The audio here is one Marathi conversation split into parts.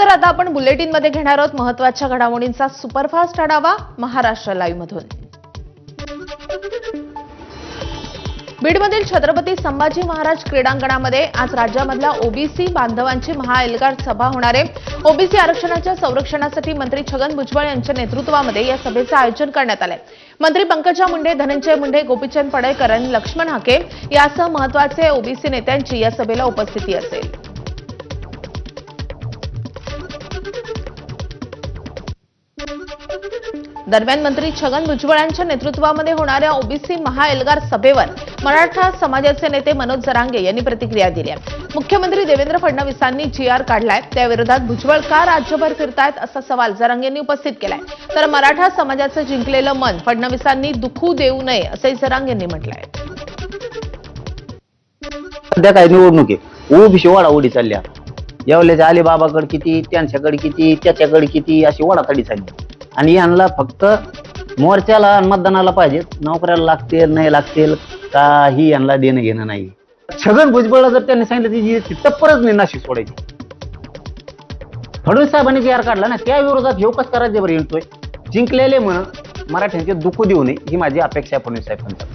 नमस्कार, आता आपण बुलेटिन मध्ये घेणार आहोत महत्त्वाच्या घडामोडींचा सुपरफास्ट आढावा महाराष्ट्र लाईव्ह मधून। बीडमधील छत्रपती संभाजी महाराज क्रीडांगणामध्ये आज राज्यामधल्या ओबीसी बांधवांची महाएल्गार सभा होणार आहे। ओबीसी आरक्षणाच्या संरक्षणासाठी मंत्री छगन भुजबळ यांच्या नेतृत्वामध्ये या सभेचं आयोजन करण्यात आलंय। मंत्री पंकजा मुंडे, धनंजय मुंडे, गोपीचंद पडळकर आणि लक्ष्मण हाके यासह महत्त्वाचे ओबीसी नेत्यांची या सभेला उपस्थिती असेल। दरम्यान मंत्री छगन भुजबळ यांच्या नेतृत्वामध्ये होणाऱ्या ओबीसी महाएल्गार सभेवर मराठा समाजाचे नेते मनोज जरांगे यांनी प्रतिक्रिया दिली आहे। मुख्यमंत्री देवेंद्र फडणवीसांनी जीआर काढलाय, त्याविरोधात भुजबळ का राज्यभर फिरतायत असा सवाल जरांगेंनी उपस्थित केलाय। तर मराठा समाजाचं जिंकलेलं मन फडणवीसांनी दुखू देऊ नये असंही जरांगेंनी म्हटलंय। सध्या काय निवडणूक आहे, ओबीसी वाडाओढी चालल्या, यावल्याच्या अलिबाबाकडे किती, त्यांच्याकडे किती, त्याच्याकडे किती अशी वाडातडी चालली आणि यांना फक्त मोर्चाला आणि मतदानाला पाहिजे, नोकऱ्याला लागतील नाही लागतील काही यांना देणं घेणं नाही। छगन भुजबळला जर त्यांनी सांगितलं ती टप्परच नाही नाशिक सोडायची। फडणवीस साहेबांनी जी आर काढला ना, त्या विरोधात हे कसं करायचं बरं येतोय। जिंकलेले म्हण मराठ्यांचे दुःख देऊ नये ही माझी अपेक्षा आहे फडणवीस साहेबांची।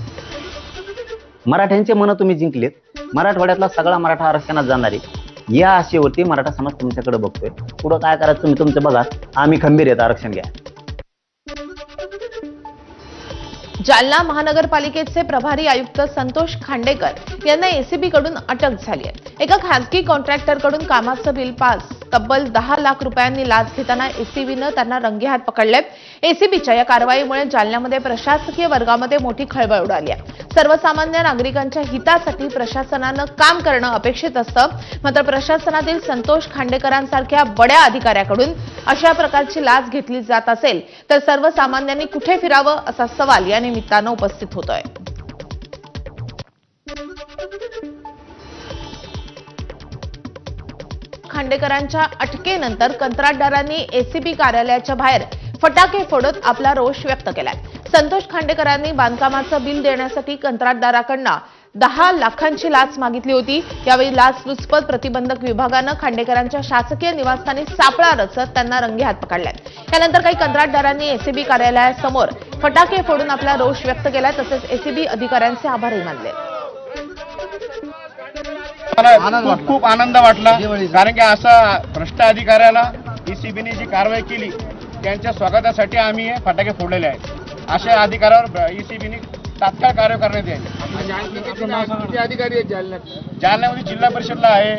मराठ्यांचे मन तुम्ही जिंकलेत, मराठवाड्यातला सगळा मराठा आरक्षणात जाणार आहे, या आशेवरती मराठा समाज तुमच्याकडे बघतोय। पुढं काय करायचं तुम्ही तुमचं बघा, आम्ही खंबीर आहेत, आरक्षण घ्या। जालना महानगरपालिकेचे प्रभारी आयुक्त संतोष खांडेकर यांना एसीबीकडून अटक झाली आहे। एका खासगी कॉन्ट्रॅक्टरकडून कामाचं बिल पास तब्बल 10 लाख रुपयांनी लाच घेताना एसीबीनं त्यांना रंगेहात पकडले। एसीबीच्या या कारवाईमुळे जालन्यामध्ये प्रशासकीय वर्गामध्ये मोठी खळबळ उडाली आहे। सर्वसामान्य नागरिकांच्या हितासाठी प्रशासनानं काम करणं अपेक्षित असतं, मात्र प्रशासनातील संतोष खांडेकरांसारख्या बड्या अधिकाऱ्याकडून अशा प्रकारची लाच घेतली जात असेल तर सर्वसामान्यांनी कुठे फिरावं असा सवाल या निमित्तानं उपस्थित होतोय। खांडेकरांच्या अटकेनंतर कंत्राटदारांनी एसीबी कार्यालयाच्या बाहेर फटाके फोडत आपला रोष व्यक्त केलाय। संतोष खांडेकरांनी बांधकामाचं बिल देण्यासाठी कंत्राटदाराकडनं 10 लाखांची लाच मागितली होती। यावेळी लाचलुचपत प्रतिबंधक विभागानं खांडेकरांच्या शासकीय निवासस्थानी सापळा रचत त्यांना रंगेहात पकडलाय। यानंतर काही कंत्राटदारांनी एसीबी कार्यालयासमोर फटाके फोडून आपला रोष व्यक्त केलाय, तसेच एसीबी अधिकाऱ्यांचे आभारही मानले। मला खूप आनंद वाटला, कारण की असा भ्रष्ट अधिकाऱ्याला एसीबीने जी कारवाई केली त्यांच्या स्वागतासाठी आम्ही हे फटाके फोडलेले आहेत। अशा अधिकाऱ्यावर एसीबीने तात्काळ कारवाई करण्यात यावी। किती अधिकारी आहेत जालन्यात? जालन्यामध्ये जिल्हा परिषदला आहे,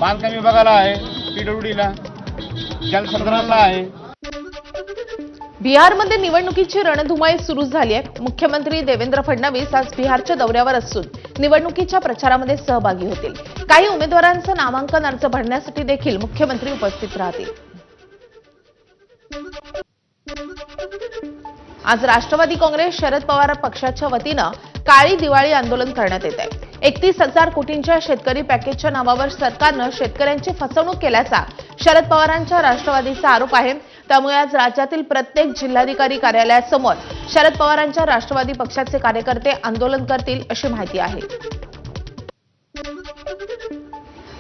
बांधकाम विभागाला आहे, पीडब्ल्यूडीला, जलसंधारणला आहे। बिहारमध्ये निवडणुकीची रणधुमाळी सुरू झाली आहे। मुख्यमंत्री देवेंद्र फडणवीस आज बिहारच्या दौऱ्यावर असून निवडणुकीच्या प्रचारामध्ये सहभागी होतील। काही उमेदवारांचं नामांकन अर्ज भरण्यासाठी देखील मुख्यमंत्री उपस्थित राहतील। आज राष्ट्रवादी काँग्रेस शरद पवार पक्षाच्या वतीनं काळी दिवाळी आंदोलन करण्यात येत आहे। 31,000 कोटींच्या शेतकरी पॅकेजच्या नावावर सरकारनं शेतकऱ्यांची फसवणूक केल्याचा शरद पवारांच्या राष्ट्रवादीचा आरोप आहे। त्यामुळे आज राज्यातील प्रत्येक जिल्हाधिकारी कार्यालयासमोर शरद पवारांच्या राष्ट्रवादी पक्षाचे कार्यकर्ते आंदोलन करतील अशी माहिती आहे।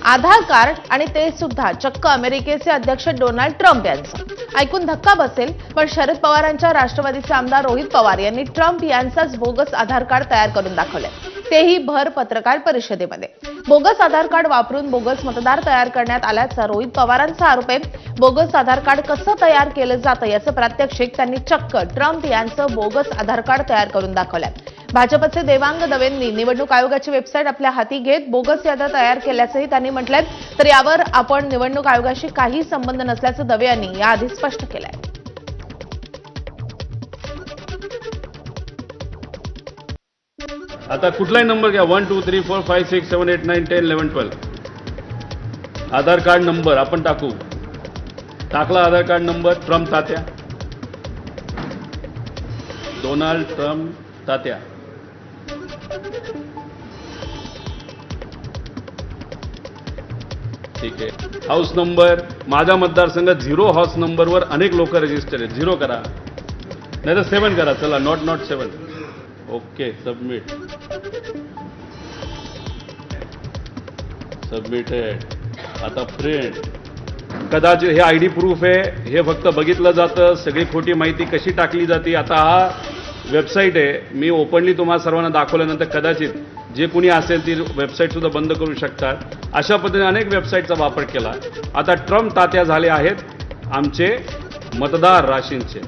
आधार कार्ड आणि ते सुद्धा चक्क अमेरिकेचे अध्यक्ष डोनाल्ड ट्रम्प यांचं। ऐकून धक्का बसेल, पण शरद पवारांच्या राष्ट्रवादीचे आमदार रोहित पवार यांनी ट्रम्प यांचाच बोगस आधार कार्ड तयार करून दाखवले, तेही भर पत्रकार परिषदेमध्ये। बोगस आधार कार्ड वापरून बोगस मतदार तयार करण्यात आल्याचा रोहित पवारांचा आरोप आहे। बोगस आधार कार्ड कसं तयार केलं जातं याचं प्रात्यक्षिक त्यांनी चक्क ट्रम्प यांचं बोगस आधार कार्ड तयार करून दाखवलंय। भाजपचे देवांग दवेंनी निवडणूक आयोगाची वेबसाईट आपल्या हाती घेत बोगस याद्या तयार केल्याचंही त्यांनी म्हटलंय। तर यावर आपण निवडणूक आयोगाशी काही संबंध नसल्याचं दवे यांनी याआधी स्पष्ट केलंय। आता कुठलाही नंबर घ्या, 1 2 3 4 5 6 7 8 9 10 11 12 आधार कार्ड नंबर आपण टाकू। टाकला आधार कार्ड नंबर, ट्रम्प तात्या, डोनाल्ड ट्रम्प तात्या। ठीक आहे, हाऊस नंबर माझा मतदारसंघ 0 हाऊस नंबरवर अनेक लोक रजिस्टर आहेत, 0 करा, नाही तर 7 करा। चला, नॉट 7। Okay, submit. सबमिटेड। आता फ्रेंड कदाचित हे ID प्रूफ आहे, हे फक्त बघितलं जातं, सगळी खोटी माहिती कशी टाकली जाते. आता हा वेबसाईट आहे, मी ओपनली तुम्हाला सर्वांना दाखवल्यानंतर कदाचित जे कुणी असेल ती वेबसाईटसुद्धा बंद करू शकतात. अशा पद्धतीने अनेक वेबसाईटचा वापर केला. आता ट्रम्प तात्या झाले आहेत आमचे मतदार राशींचे.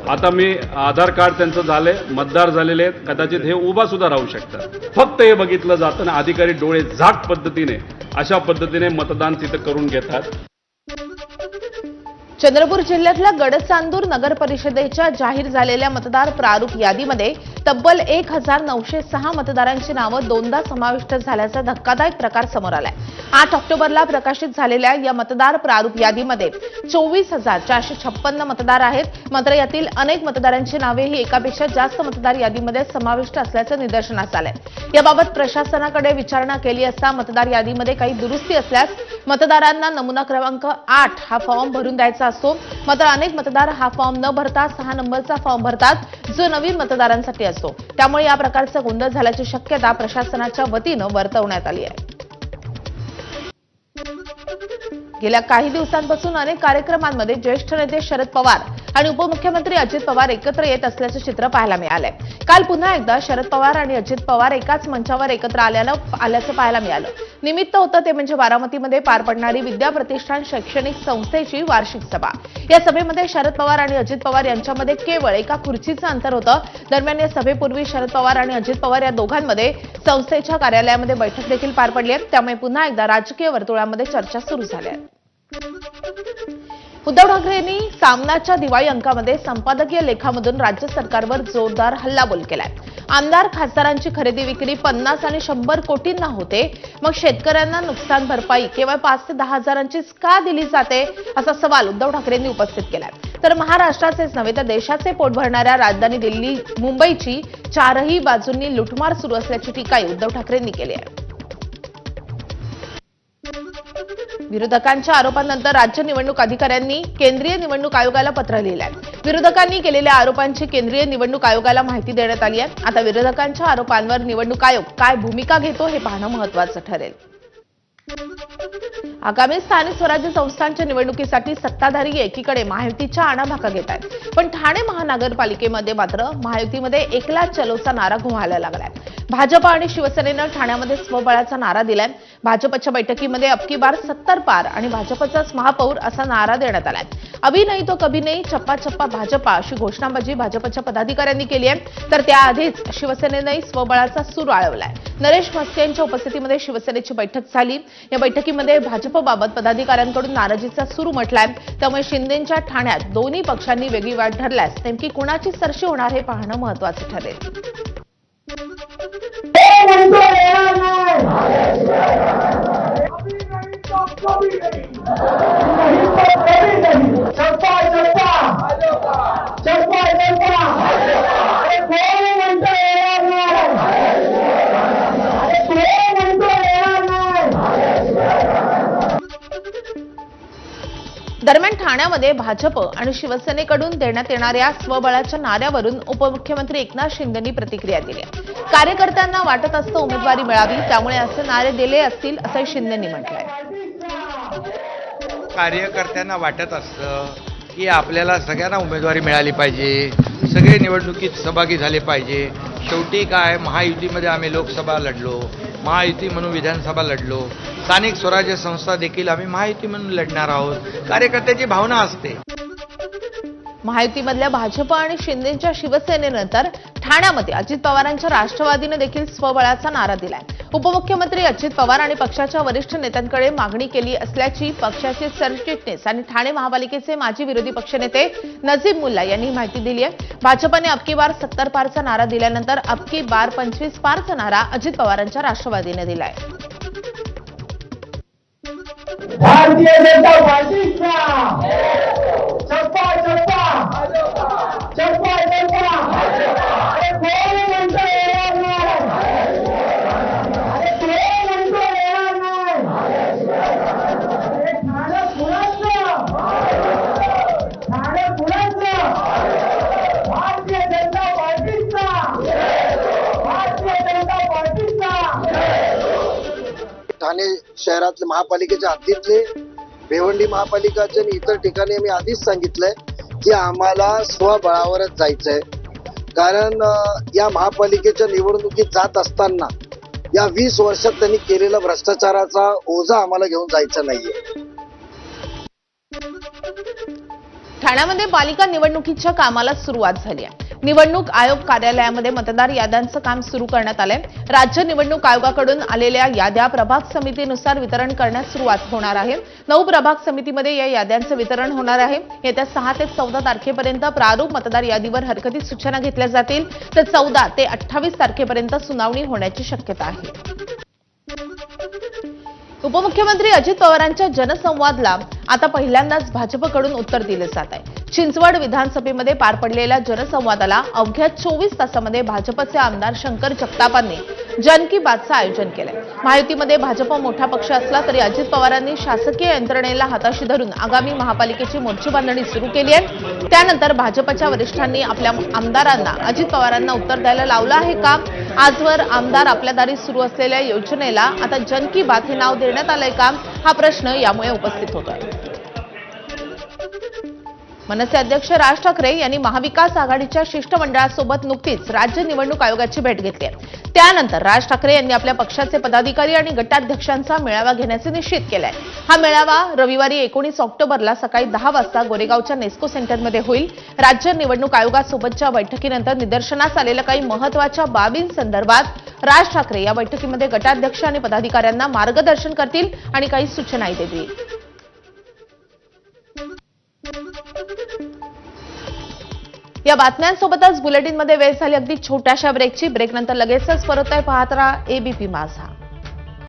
आता मी आधार कार्ड त्यांचं झाले, मतदार झालेले आहेत, कदाचित हे उभा सुद्धा राहू शकतात. फक्त हे बघितलं जातं ना, अधिकारी डोळे झाक पद्धतीने अशा पद्धतीने मतदान तिथं करून घेतात. चंद्रपूर जिल्ह्यातल्या गडचांदूर नगर परिषदेच्या जाहीर झालेल्या मतदार प्रारूप यादीमध्ये तब्बल 1906 मतदारांची नावं दोनदा समाविष्ट झाल्याचा धक्कादायक प्रकार समोर आलाय. 8 ऑक्टोबरला प्रकाशित झालेल्या या मतदार प्रारूप यादीमध्ये 24,456 मतदार आहेत. मात्र यातील अनेक मतदारांची नावे ही एकापेक्षा जास्त मतदार यादीमध्ये समाविष्ट असल्याचं निदर्शनास आलंय. याबाबत प्रशासनाकडे विचारणा केली असता मतदार यादीमध्ये काही दुरुस्ती असल्यास मतदारांना नमुना क्रमांक 8 हा फॉर्म भरून द्यायचा असतो. मात्र अनेक मतदार हा फॉर्म न भरता 6 नंबरचा फॉर्म भरतात, जो नवीन मतदारांसाठी असतो. त्यामुळे या प्रकारचा गोंधळ झाल्याची शक्यता प्रशासनाच्या वतीनं वर्तवण्यात आली आहे. गेल्या काही दिवसांपासून अनेक कार्यक्रमांमध्ये ज्येष्ठ नेते शरद पवार आणि उपमुख्यमंत्री अजित पवार एकत्र येत असल्याचं चित्र पाहायला मिळालंय. काल पुन्हा एकदा शरद पवार आणि अजित पवार एकाच मंचावर एकत्र आल्याचं पाहायला मिळालं. निमित्त होतं ते म्हणजे बारामतीमध्ये पार पडणारी विद्या प्रतिष्ठान शैक्षणिक संस्थेची वार्षिक सभा. या सभेमध्ये शरद पवार आणि अजित पवार यांच्यामध्ये केवळ एका खुर्चीचं अंतर होतं. दरम्यान या सभेपूर्वी शरद पवार आणि अजित पवार या दोघांमध्ये संस्थेच्या कार्यालयामध्ये बैठक देखील पार पडली आहे. त्यामुळे पुन्हा एकदा राजकीय वर्तुळामध्ये चर्चा सुरू झाली आहे. उद्धव ठाकरे यांनी सामनाच्या दिवाळी अंकामध्ये संपादकीय लेखामधून राज्य सरकारवर जोरदार हल्लाबोल केलाय. आमदार खासदारांची खरेदी विक्री 50 आणि 100 कोटींना होते, मग शेतकऱ्यांना नुकसान भरपाई केवळ 5 ते 10 हजारांचीच का दिली जाते, असा सवाल उद्धव ठाकरेंनी उपस्थित केलाय. तर महाराष्ट्राचेच नव्हे तर देशाचे पोट भरणाऱ्या राजधानी दिल्ली मुंबईची चारही बाजूंनी लुटमार सुरू असल्याची टीकाही उद्धव ठाकरेंनी केली आहे. विरोधकांच्या आरोपांनंतर राज्य निवडणूक अधिकाऱ्यांनी केंद्रीय निवडणूक आयोगाला पत्र लिहिलं आहे. विरोधकांनी केलेल्या आरोपांची केंद्रीय निवडणूक आयोगाला माहिती देण्यात आली आहे. आता विरोधकांच्या आरोपांवर निवडणूक आयोग काय भूमिका घेतो हे पाहणं महत्त्वाचं ठरेल. आगामी स्थानिक स्वराज्य संस्थांच्या निवडणुकीसाठी सत्ताधारी एकीकडे महायुतीच्या आणाभाका घेत आहेत, पण ठाणे महानगरपालिकेमध्ये मात्र महायुतीमध्ये एकला चलोचा नारा घुमायला लागलाय. भाजप आणि शिवसेनेनं ठाण्यामध्ये स्वबळाचा नारा दिलाय. भाजपच्या बैठकीमध्ये अबकी बार 70 पार आणि भाजपचाच महापौर असा नारा देण्यात आलाय. अभी नाही तो कभी नाही, चप्पा चप्पा भाजपा अशी घोषणाबाजी भाजपच्या पदाधिकाऱ्यांनी केली आहे. तर त्याआधीच शिवसेनेनंही स्वबळाचा सूर आळवलाय. नरेश म्हस्के यांच्या उपस्थितीमध्ये शिवसेनेची बैठक झाली. या बैठकीमध्ये भाजपबाबत पदाधिकाऱ्यांकडून नाराजीचा सूर उमटलाय. त्यामुळे शिंदेंच्या ठाण्यात दोन्ही पक्षांनी वेगळी वाट ठरल्यास नेमकी कुणाची सरशी होणार हे पाहणं महत्त्वाचं ठरेल. दरम्यान ठाण्यामध्ये भाजप आणि शिवसेनेकडून देण्यात येणाऱ्या स्वबळाच्या नाऱ्यावरून उपमुख्यमंत्री एकनाथ शिंदेंनी प्रतिक्रिया दिली. कार्यकर्त्यांना वाटत असतं उमेदवारी मिळावी, त्यामुळे असे नारे दिले असतील असंही शिंदेंनी म्हटलंय. कार्यकर्त्यांना वाटत असतं की आपल्याला सगळ्यांना उमेदवारी मिळाली पाहिजे, सगळे निवडणुकीत सहभागी झाले पाहिजे. शेवटी काय, महायुतीमध्ये आम्ही लोकसभा लढलो, महायुती म्हणून विधानसभा लढलो, स्थानिक स्वराज्य संस्था देखील आम्ही महायुती म्हणून लढणार आहोत. कार्यकर्त्याची भावना असते. महायुतीमधल्या भाजप आणि शिंदेच्या शिवसेनेनंतर ठाण्यामध्ये अजित पवारांच्या राष्ट्रवादीने देखील स्वबळाचा नारा दिलाय. उपमुख्यमंत्री अजित पवार आणि पक्षाच्या वरिष्ठ नेत्यांकडे मागणी केली असल्याची पक्षाचे सरचिटणीस आणि ठाणे महापालिकेचे माजी विरोधी पक्षनेते नजीब मुल्ला यांनी माहिती दिली आहे. भाजपने अबकी बार 70 पारचा नारा दिल्यानंतर अबकी बार 25 पारचा नारा अजित पवारांच्या राष्ट्रवादीने दिलाय. भारतीय जनता पार्टीचा चप्पा चप्पा चप्पा चप्पा अरे कोण म्हणतो येणार नाही, अरे कोण म्हणतो येणार नाही. अरे ठाणे पुण्याचं भारतीय जनता पार्टीचा भारतीय जनता पार्टीचा. ठाणे शहरातले महापालिकेच्या हद्दीतले भिवंडी महापालिकाच्या आणि इतर ठिकाणी आम्ही आधीच सांगितलंय की आम्हाला स्वबळावरच जायचंय. कारण या महापालिकेच्या निवडणुकीत जात असताना या 20 वर्षात त्यांनी केलेला भ्रष्टाचाराचा ओझा आम्हाला घेऊन जायचा नाहीये. ठाण्यामध्ये पालिका निवडणुकीच्या कामाला सुरुवात झाली आहे. निवडणूक आयोग कार्यालयामध्ये मतदार याद्यांचं काम सुरू करण्यात आलंय. राज्य निवडणूक आयोगाकडून आलेल्या याद्या प्रभाग समितीनुसार वितरण करण्यास सुरुवात होणार आहे. 9 प्रभाग समितीमध्ये या याद्यांचं वितरण होणार आहे. येत्या 6 ते 14 तारखेपर्यंत प्रारूप मतदार यादीवर हरकती सूचना घेतल्या जातील, तर 14 ते 28 तारखेपर्यंत सुनावणी होण्याची शक्यता आहे. उपमुख्यमंत्री अजित पवारांच्या जनसंवादला आता पहिल्यांदाच भाजपकडून उत्तर दिलं जात आहे. चिंचवड विधानसभेमध्ये पार पडलेल्या जनसंवादाला अवघ्या 24 तासामध्ये भाजपचे आमदार शंकर जगतापांनी जन की बातचं आयोजन केलंय. महायुतीमध्ये भाजप मोठा पक्ष असला तरी अजित पवारांनी शासकीय यंत्रणेला हाताशी धरून आगामी महापालिकेची मोर्ची बांधणी सुरू केली आहे. त्यानंतर भाजपच्या वरिष्ठांनी आपल्या आमदारांना अजित पवारांना उत्तर द्यायला लावलं आहे का? आजवर आमदार आपल्या दारी सुरू असलेल्या योजनेला आता जन की बात हे नाव देण्यात आलंय का? हा प्रश्न यामुळे उपस्थित होतोय. मनसे अध्यक्ष राज ठाकरे यांनी महाविकास आघाडीच्या शिष्टमंडळासोबत नुकतीच राज्य निवडणूक आयोगाची भेट घेतली आहे. त्यानंतर राज ठाकरे यांनी आपल्या पक्षाचे पदाधिकारी आणि गटाध्यक्षांचा मेळावा घेण्याचे निश्चित केलंय. हा मेळावा रविवारी 19 ऑक्टोबरला सकाळी 10 वाजता गोरेगावच्या नेस्को सेंटरमध्ये होईल. राज्य निवडणूक आयोगासोबतच्या बैठकीनंतर निदर्शनास आलेल्या काही महत्त्वाच्या बाबींसंदर्भात राज ठाकरे या बैठकीमध्ये गटाध्यक्ष आणि पदाधिकाऱ्यांना मार्गदर्शन करतील आणि काही सूचनाही देतील. या बातम्यांसोबतच बुलेटिनमध्ये वेळ झाली अगदी छोट्याशा ब्रेकची. ब्रेकनंतर लगेचच परत आहे. पाहत राहा एबीपी माझा.